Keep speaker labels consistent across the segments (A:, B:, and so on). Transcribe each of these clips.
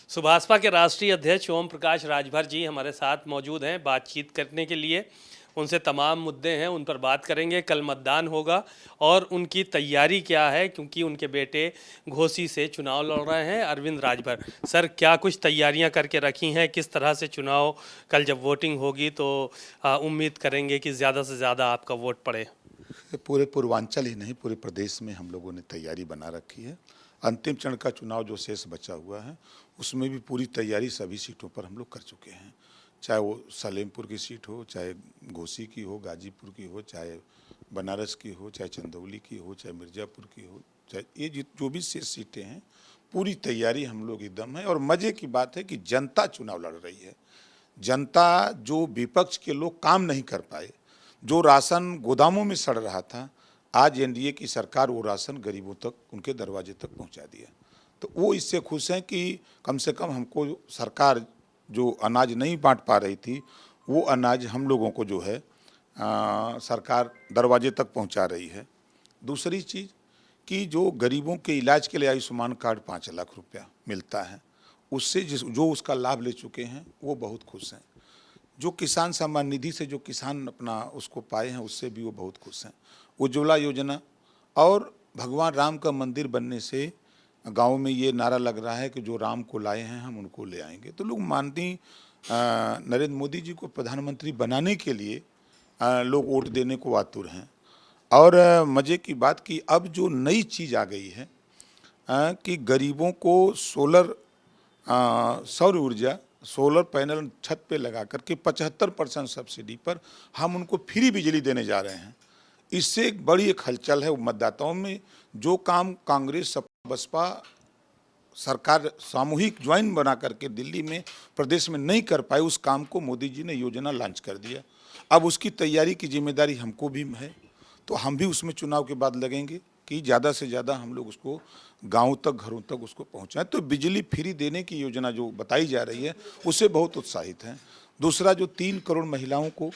A: सुभाषपा के राष्ट्रीय अध्यक्ष ओम प्रकाश राजभर जी हमारे साथ मौजूद हैं बातचीत करने के लिए। उनसे तमाम मुद्दे हैं, उन पर बात करेंगे। कल मतदान होगा और उनकी तैयारी क्या है, क्योंकि उनके बेटे घोसी से चुनाव लड़ रहे हैं, अरविंद राजभर। सर, क्या कुछ तैयारियां करके रखी हैं? किस तरह से चुनाव कल जब वोटिंग होगी तो उम्मीद करेंगे कि ज़्यादा से ज़्यादा आपका वोट पड़े?
B: पूरे पूर्वांचल ही नहीं, पूरे प्रदेश में हम लोगों ने तैयारी बना रखी है। अंतिम चरण का चुनाव जो शेष बचा हुआ है उसमें भी पूरी तैयारी सभी सीटों पर हम लोग कर चुके हैं। चाहे वो सलेमपुर की सीट हो, चाहे घोसी की हो, गाजीपुर की हो, चाहे बनारस की हो, चाहे चंदौली की हो, चाहे मिर्ज़ापुर की हो, चाहे ये जो भी शेष सीटें हैं, पूरी तैयारी हम लोग एकदम है। और मज़े की बात है कि जनता चुनाव लड़ रही है। जनता, जो विपक्ष के लोग काम नहीं कर पाए, जो राशन गोदामों में सड़ रहा था, आज एनडीए की सरकार वो राशन गरीबों तक, उनके दरवाजे तक पहुंचा दिया। तो वो इससे खुश हैं कि कम से कम हमको सरकार जो अनाज नहीं बांट पा रही थी, वो अनाज हम लोगों को जो है सरकार दरवाजे तक पहुंचा रही है। दूसरी चीज़ कि जो गरीबों के इलाज के लिए आयुष्मान कार्ड 5 लाख रुपया मिलता है, उससे जो उसका लाभ ले चुके हैं वो बहुत खुश हैं। जो किसान सम्मान निधि से जो किसान अपना उसको पाए हैं, उससे भी वो बहुत खुश हैं। उज्ज्वला योजना और भगवान राम का मंदिर बनने से गांव में ये नारा लग रहा है कि जो राम को लाए हैं हम उनको ले आएंगे। तो लोग माननीय नरेंद्र मोदी जी को प्रधानमंत्री बनाने के लिए लोग वोट देने को आतुर हैं। और मज़े की बात कि अब जो नई चीज़ आ गई है कि गरीबों को सौर ऊर्जा, सोलर पैनल छत पे लगा करके 75% सब्सिडी पर हम उनको फ्री बिजली देने जा रहे हैं। इससे एक बड़ी एक हलचल है मतदाताओं में। जो काम कांग्रेस बसपा सरकार सामूहिक ज्वाइन बना करके दिल्ली में प्रदेश में नहीं कर पाए, उस काम को मोदी जी ने योजना लॉन्च कर दिया। अब उसकी तैयारी की जिम्मेदारी हमको भी है, तो हम भी उसमें चुनाव के बाद लगेंगे कि ज़्यादा से ज़्यादा हम लोग उसको गांव तक, घरों तक उसको पहुंचाएं। तो बिजली फ्री देने की योजना जो बताई जा रही है उससे बहुत उत्साहित हैं। दूसरा, जो 3 करोड़ महिलाओं को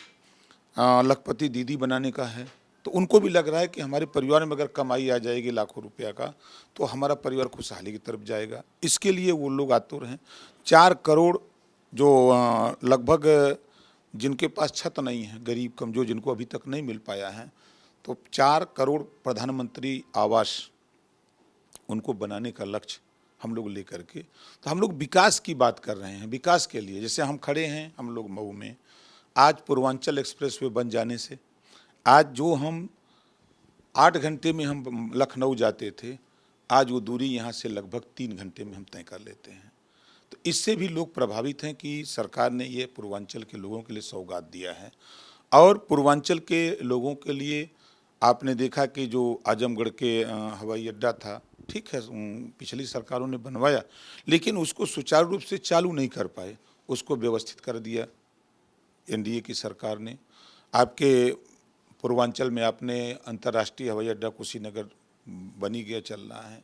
B: लखपति दीदी बनाने का है, तो उनको भी लग रहा है कि हमारे परिवार में अगर कमाई आ जाएगी लाखों रुपया का, तो हमारा परिवार खुशहाली की तरफ जाएगा। इसके लिए वो लोग आतुर हैं। 4 करोड़ जो लगभग जिनके पास छत नहीं है, गरीब कमजोर, जिनको अभी तक नहीं मिल पाया है, तो 4 करोड़ प्रधानमंत्री आवास उनको बनाने का लक्ष्य हम लोग लेकर के, तो हम लोग विकास की बात कर रहे हैं। विकास के लिए जैसे हम खड़े हैं हम लोग मऊ में, आज पूर्वांचल एक्सप्रेसवे बन जाने से आज जो हम 8 घंटे में हम लखनऊ जाते थे, आज वो दूरी यहाँ से लगभग 3 घंटे में हम तय कर लेते हैं। तो इससे भी लोग प्रभावित हैं कि सरकार ने ये पूर्वांचल के लोगों के लिए सौगात दिया है। और पूर्वांचल के लोगों के लिए आपने देखा कि जो आजमगढ़ के हवाई अड्डा था, ठीक है, पिछली सरकारों ने बनवाया, लेकिन उसको सुचारू रूप से चालू नहीं कर पाए। उसको व्यवस्थित कर दिया एनडीए की सरकार ने। आपके पूर्वांचल में आपने अंतर्राष्ट्रीय हवाई अड्डा कुशीनगर बनी गया, चल रहा है।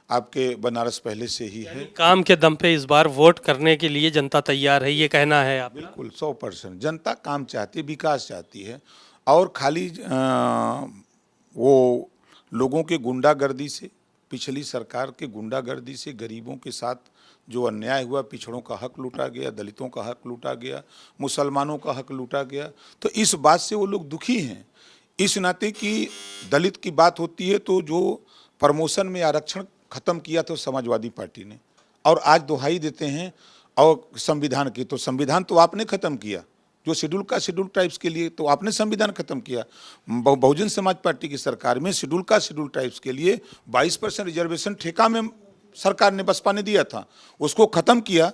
B: आपके बनारस पहले से ही है।
A: काम के दम पे इस बार वोट करने के लिए जनता तैयार है, ये कहना है आपका?
B: बिल्कुल 100% जनता काम चाहती है, विकास चाहती है। और खाली वो लोगों के गुंडागर्दी से, पिछली सरकार के गुंडागर्दी से गरीबों के साथ जो अन्याय हुआ, पिछड़ों का हक लूटा गया, दलितों का हक लूटा गया, मुसलमानों का हक लूटा गया, तो इस बात से वो लोग दुखी हैं। इस नाते कि दलित की बात होती है तो जो प्रमोशन में आरक्षण खत्म किया था समाजवादी पार्टी ने, और आज दुहाई देते हैं और संविधान की, तो संविधान तो आपने खत्म किया। जो शेड्यूल कास्ट शेड्यूल ट्राइब्स के लिए तो आपने संविधान खत्म किया। बहुजन समाज पार्टी की सरकार में शेड्यूल कास्ट शेड्यूल ट्राइब्स के लिए 22% रिजर्वेशन ठेका में सरकार ने, बसपा ने दिया था, उसको खत्म किया,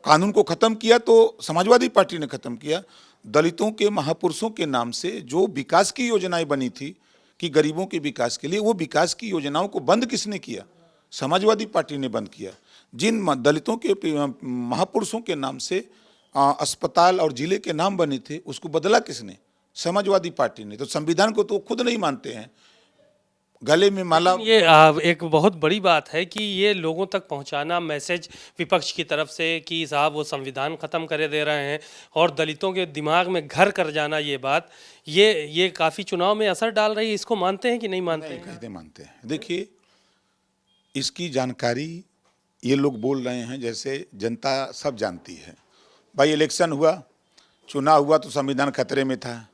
B: कानून को खत्म किया, तो समाजवादी पार्टी ने खत्म किया। दलितों के महापुरुषों के नाम से जो विकास की योजनाएं बनी थी कि गरीबों के विकास के लिए, वो विकास की योजनाओं को बंद किसने किया? समाजवादी पार्टी ने बंद किया। जिन दलितों के महापुरुषों के नाम से अस्पताल और जिले के नाम बने थे, उसको बदला किसने? समाजवादी पार्टी ने। तो संविधान को तो खुद नहीं मानते हैं, गले में माला।
A: ये एक बहुत बड़ी बात है कि ये लोगों तक पहुंचाना मैसेज विपक्ष की तरफ से कि साहब वो संविधान ख़त्म करे दे रहे हैं, और दलितों के दिमाग में घर कर जाना, ये बात ये काफ़ी चुनाव में असर डाल रही है। इसको मानते हैं कि नहीं मानते हैं?
B: कहते मानते हैं। देखिए, इसकी जानकारी ये लोग बोल रहे हैं जैसे जनता सब जानती है। भाई इलेक्शन हुआ, चुनाव हुआ तो संविधान खतरे में था,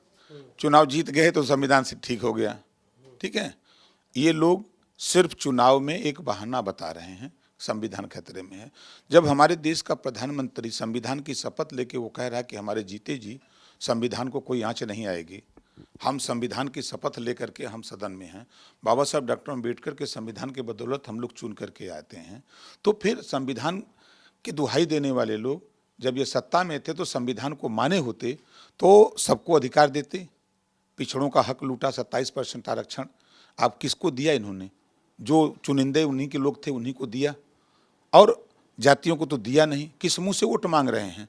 B: चुनाव जीत गए तो संविधान से ठीक हो गया। ठीक है, ये लोग सिर्फ चुनाव में एक बहाना बता रहे हैं, संविधान खतरे में है। जब हमारे देश का प्रधानमंत्री संविधान की शपथ लेके वो कह रहा है कि हमारे जीते जी संविधान को कोई आंच नहीं आएगी, हम संविधान की शपथ लेकर के हम सदन में हैं, बाबा साहब डॉक्टर अम्बेडकर के संविधान के बदौलत हम लोग चुन करके आते हैं, तो फिर संविधान की दुहाई देने वाले लोग जब ये सत्ता में थे तो संविधान को माने होते तो सबको अधिकार देते। पिछड़ों का हक लूटा, 27% आरक्षण आप किसको दिया? इन्होंने जो चुनिंदे उन्हीं के लोग थे उन्हीं को दिया, और जातियों को तो दिया नहीं। किस मुंह से वोट मांग रहे हैं?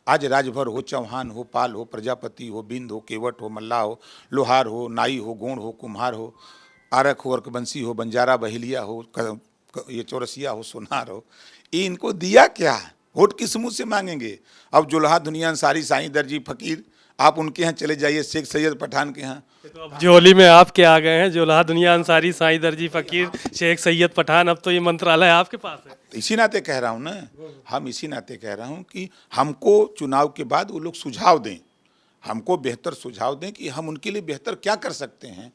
B: आज राजभर हो, चौहान हो, पाल हो, प्रजापति हो, बिंद हो, केवट हो, मल्लाह हो, लोहार हो, नाई हो, गोंड हो, कुम्हार हो, आरक हो, अर्कबंसी हो, बंजारा बहेलिया हो, ये चौरसिया हो, सोनार हो, ये इनको दिया क्या? वोट किस मुंह से मांगेंगे? अब जुल्हा दुनिया अंसारी, साईं दर्जी, फकीर, आप उनके यहाँ चले जाइए, शेख सैयद पठान के यहाँ।
A: तो अब जोली में आपके आ गए हैं, जोल्हा दुनिया अंसारी, साईं दर्जी, फकीर, शेख सैयद पठान, अब तो ये मंत्रालय आपके पास है।
B: इसी नाते कह रहा हूँ ना, हम इसी नाते कह रहा हूँ कि हमको चुनाव के बाद वो लोग सुझाव दें, हमको बेहतर सुझाव दें कि हम उनके लिए बेहतर क्या कर सकते हैं।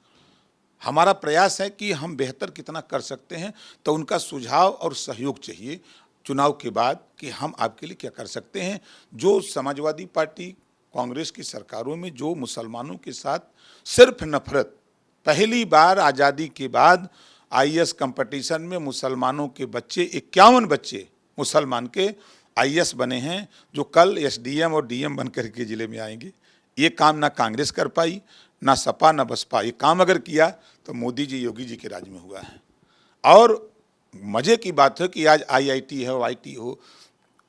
B: हमारा प्रयास है कि हम बेहतर कितना कर सकते हैं, तो उनका सुझाव और सहयोग चाहिए चुनाव के बाद कि हम आपके लिए क्या कर सकते हैं। जो समाजवादी पार्टी, कांग्रेस की सरकारों में जो मुसलमानों के साथ सिर्फ नफरत, पहली बार आज़ादी के बाद आईएएस कंपटीशन में मुसलमानों के बच्चे 51 बच्चे मुसलमान के आईएएस बने हैं, जो कल एसडीएम और डीएम बन करके जिले में आएंगे। ये काम ना कांग्रेस कर पाई, ना सपा, ना बसपा। ये काम अगर किया तो मोदी जी, योगी जी के राज में हुआ है। और मज़े की बात है कि आज आईआईटी हो, आईटी हो,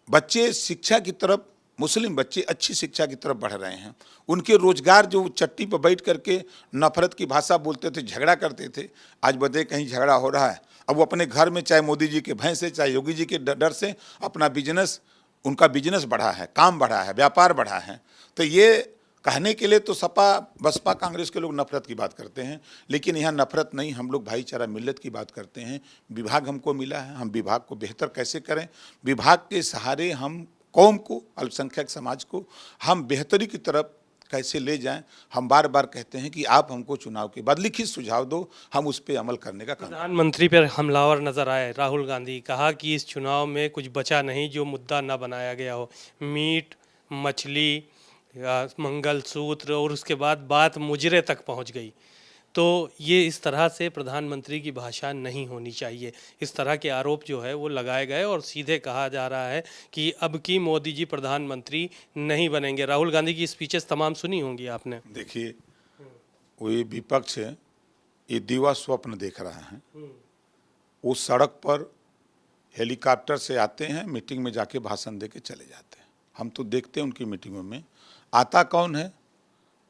B: बच्चे शिक्षा की तरफ, मुस्लिम बच्चे अच्छी शिक्षा की तरफ बढ़ रहे हैं। उनके रोजगार, जो चट्टी पर बैठ करके नफरत की भाषा बोलते थे, झगड़ा करते थे, आज बदे कहीं झगड़ा हो रहा है। अब वो अपने घर में, चाहे मोदी जी के भय से, चाहे योगी जी के डर से, अपना बिजनेस, उनका बिजनेस बढ़ा है, काम बढ़ा है, व्यापार बढ़ा है। तो ये कहने के लिए तो सपा, बसपा, कांग्रेस के लोग नफरत की बात करते हैं, लेकिन यहाँ नफरत नहीं, हम लोग भाईचारा, मिल्लत की बात करते हैं। विभाग हमको मिला है, हम विभाग को बेहतर कैसे करें, विभाग के सहारे हम कौम को, अल्पसंख्यक समाज को हम बेहतरी की तरफ कैसे ले जाएं। हम बार बार कहते हैं कि आप हमको चुनाव के बाद लिखित सुझाव दो, हम उस पर अमल करने का काम।
A: प्रधानमंत्री पर हमलावर नजर आए राहुल गांधी, कहा कि इस चुनाव में कुछ बचा नहीं जो मुद्दा न बनाया गया हो। मीट, मछली, मंगलसूत्र, और उसके बाद बात मुजरे तक पहुंच गई। तो ये इस तरह से प्रधानमंत्री की भाषा नहीं होनी चाहिए। इस तरह के आरोप जो है वो लगाए गए, और सीधे कहा जा रहा है कि अब की मोदी जी प्रधानमंत्री नहीं बनेंगे। राहुल गांधी की स्पीचेस तमाम सुनी होंगी आपने।
B: देखिए, वो ये विपक्ष है, ये दीवा स्वप्न देख रहा है। वो सड़क पर हेलीकॉप्टर से आते हैं, मीटिंग में जाके भाषण दे के चले जाते हैं। हम तो देखते हैं उनकी मीटिंगों में आता कौन है?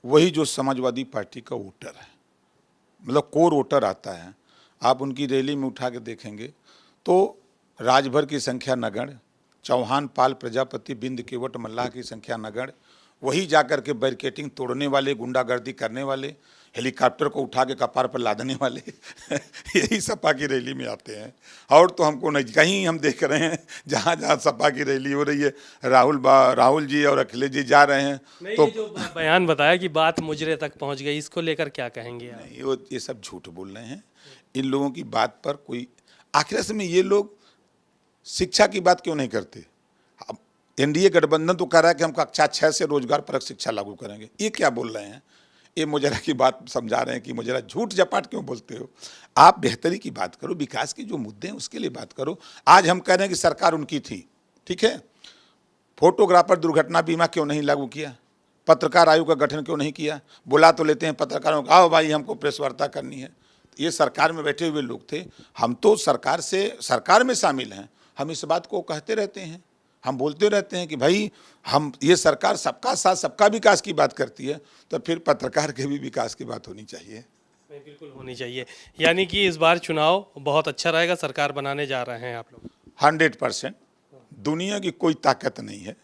B: वही जो समाजवादी पार्टी का वोटर है, मतलब कोर वोटर आता है। आप उनकी रैली में उठा के देखेंगे तो राजभर की संख्या नगण्य, चौहान, पाल, प्रजापति, बिंद, केवट, मल्लाह की संख्या नगण्य। वही जाकर के बैरिकेटिंग तोड़ने वाले, गुंडागर्दी करने वाले, हेलीकॉप्टर को उठा के कपार पर लादने वाले यही सपा की रैली में आते हैं। और तो हमको नहीं, कहीं हम देख रहे हैं जहाँ जहाँ सपा की रैली हो रही है, राहुल जी और अखिलेश जी जा रहे हैं। तो
A: ये जो बयान बताया कि बात मुजरे तक पहुंच गई, इसको लेकर क्या कहेंगे आप?
B: नहीं, ये सब झूठ बोल रहे हैं। इन लोगों की बात पर कोई, आखिर में ये लोग शिक्षा की बात क्यों नहीं करते? अब एनडीए गठबंधन तो कह रहा है कि हम कक्षा 6 से रोजगार परक शिक्षा लागू करेंगे। ये क्या बोल रहे हैं? ये मुजरा की बात समझा रहे हैं कि मुजरा, झूठ जपाट क्यों बोलते हो? आप बेहतरी की बात करो, विकास के जो मुद्दे हैं उसके लिए बात करो। आज हम कह रहे हैं कि सरकार उनकी थी, ठीक है, फोटोग्राफर दुर्घटना बीमा क्यों नहीं लागू किया? पत्रकार आयोग का गठन क्यों नहीं किया? बुला तो लेते हैं पत्रकारों को, आओ भाई हमको प्रेस वार्ता करनी है। ये सरकार में बैठे हुए लोग थे, हम तो सरकार में शामिल हैं। हम इस बात को कहते रहते हैं, हम बोलते रहते हैं कि भाई हम, ये सरकार सबका साथ सबका विकास की बात करती है, तो फिर पत्रकार के भी विकास की बात होनी चाहिए।
A: बिल्कुल होनी चाहिए। यानी कि इस बार चुनाव बहुत अच्छा रहेगा, सरकार बनाने जा रहे हैं आप लोग?
B: 100%। दुनिया की कोई ताकत नहीं है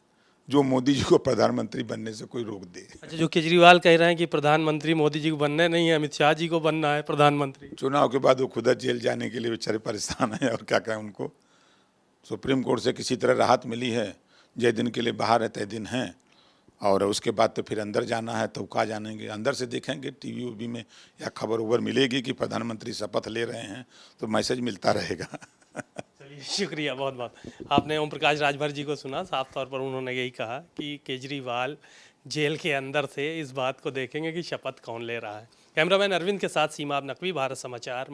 B: जो मोदी जी को प्रधानमंत्री बनने से कोई रोक दे।
A: अच्छा, जो केजरीवाल कह रहे हैं कि प्रधानमंत्री मोदी जी को बनने नहीं है, अमित शाह जी को बनना है प्रधानमंत्री।
B: चुनाव के बाद वो खुद जेल जाने के लिए बेचारे परेशान हैं, और क्या कहें उनको। सुप्रीम कोर्ट से किसी तरह राहत मिली है, जय दिन के लिए बाहर है तय दिन है, और उसके बाद तो फिर अंदर जाना है तो कहाँ जानेंगे, अंदर से देखेंगे टीवी उवी में या खबर उबर मिलेगी कि प्रधानमंत्री शपथ ले रहे हैं तो मैसेज मिलता रहेगा।
A: चलिए, शुक्रिया बहुत बहुत। आपने ओम प्रकाश राजभर जी को सुना, साफ तौर पर उन्होंने यही कहा कि केजरीवाल जेल के अंदर से इस बात को देखेंगे कि शपथ कौन ले रहा है। कैमरामैन अरविंद के साथ सीमा नकवी, भारत समाचार।